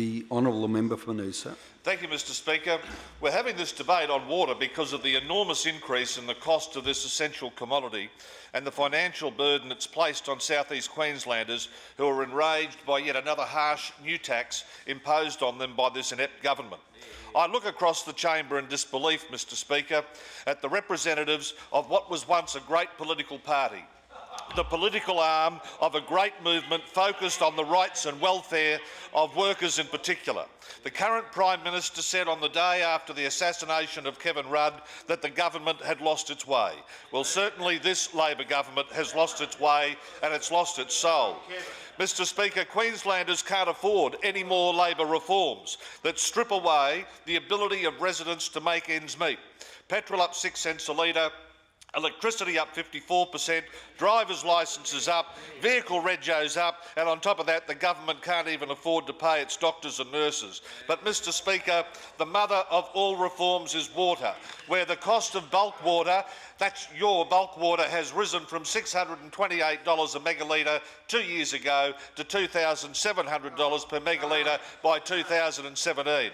The honourable member for Noosa. Thank you, Mr Speaker. We're having this debate on water because of the enormous increase in the cost of this essential commodity and the financial burden it's placed on South East Queenslanders who are enraged by yet another harsh new tax imposed on them by this inept government. I look across the chamber in disbelief, Mr Speaker, at the representatives of what was once a great political party, the political arm of a great movement focused on the rights and welfare of workers in particular. The current Prime Minister said on the day after the assassination of Kevin Rudd that the government had lost its way. Well, certainly this Labor government has lost its way and it's lost its soul. Mr Speaker, Queenslanders can't afford any more Labor reforms that strip away the ability of residents to make ends meet. Petrol up 6 cents a litre, electricity up 54%, drivers' licences up, vehicle regos up, and on top of that the government can't even afford to pay its doctors and nurses. But Mr Speaker, the mother of all reforms is water, where the cost of bulk water, that's your bulk water, has risen from $628 a megalitre 2 years ago to $2,700 per megalitre by 2017.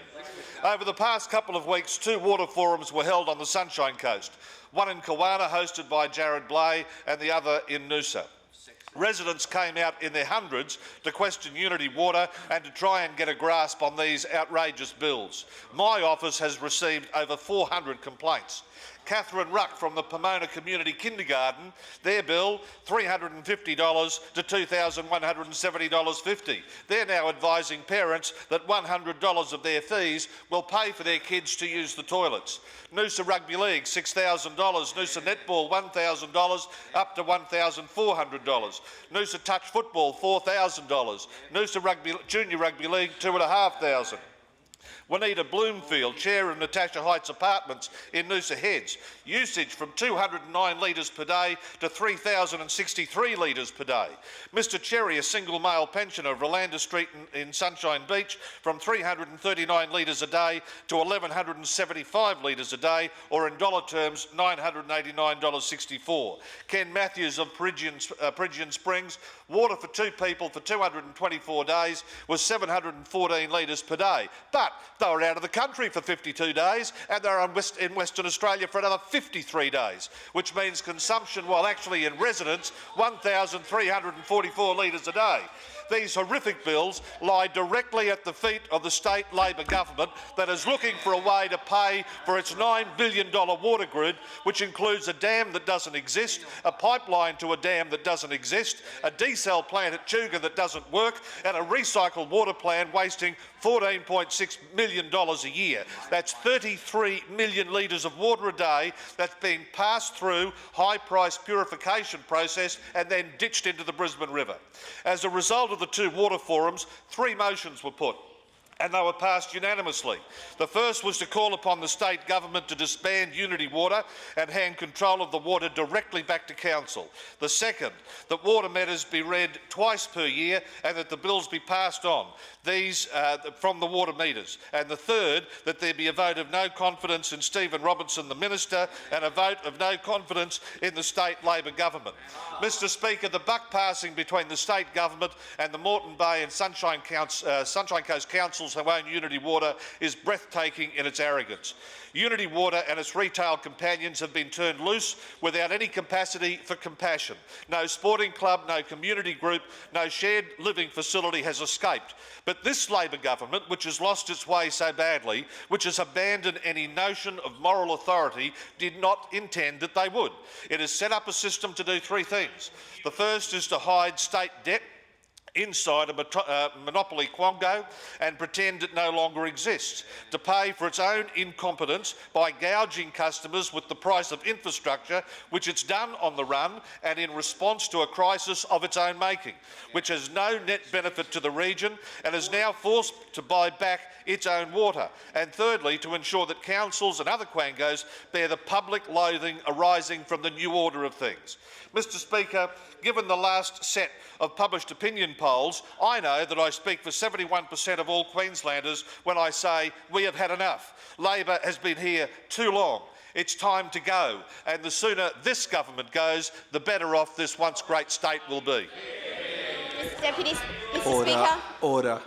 Over the past couple of weeks, 2 water forums were held on the Sunshine Coast, one in Kawana hosted by Jared Blay and the other in Noosa. Residents came out in their hundreds to question UnityWater and to try and get a grasp on these outrageous bills. My office has received over 400 complaints. Catherine Ruck from the Pomona Community Kindergarten, their bill $350 to $2,170.50. They're now advising parents that $100 of their fees will pay for their kids to use the toilets. Noosa Rugby League $6,000, Noosa Netball $1,000 up to $1,400, Noosa Touch Football $4,000, Noosa Junior Rugby League $2,500. Juanita Bloomfield, Chair of Natasha Heights Apartments in Noosa Heads, usage from 209 litres per day to 3,063 litres per day. Mr Cherry, a single male pensioner of Rolanda Street in Sunshine Beach, from 339 litres a day to 1,175 litres a day, or in dollar terms $989.64. Ken Matthews of Peregian Springs, water for 2 people for 224 days was 714 litres per day. But they were out of the country for 52 days and they're in Western Australia for another 53 days, which means consumption, while actually in residence, 1,344 litres a day. These horrific bills lie directly at the feet of the state Labor government that is looking for a way to pay for its $9 billion water grid, which includes a dam that doesn't exist, a pipeline to a dam that doesn't exist, a desal plant at Tuga that doesn't work, and a recycled water plant wasting $14.6 million a year. That's 33 million litres of water a day that's being passed through high-priced purification process and then ditched into the Brisbane River. As a result of the 2 water forums, 3 motions were put, and they were passed unanimously. The first was to call upon the state government to disband UnityWater and hand control of the water directly back to council. The second, that water matters be read twice per year and that the bills be passed on, these from the water meters. And the third, that there be a vote of no confidence in Stephen Robinson, the Minister, and a vote of no confidence in the state Labor government. Mr Speaker, the buck passing between the state government and the Moreton Bay and Sunshine Coast councils who own UnityWater is breathtaking in its arrogance. UnityWater and its retail companions have been turned loose without any capacity for compassion. No sporting club, no community group, no shared living facility has escaped. But this Labor government, which has lost its way so badly, which has abandoned any notion of moral authority, did not intend that they would. It has set up a system to do 3 things. The first is to hide state debt inside a monopoly quango and pretend it no longer exists, to pay for its own incompetence by gouging customers with the price of infrastructure, which it's done on the run and in response to a crisis of its own making, which has no net benefit to the region and is now forced to buy back its own water. And thirdly, to ensure that councils and other quangos bear the public loathing arising from the new order of things. Mr Speaker, given the last set of published opinion polls, I know that I speak for 71% of all Queenslanders when I say we have had enough. Labor has been here too long. It's time to go, and the sooner this government goes, the better off this once great state will be. Mr Deputy, Mr Order. Speaker. Order.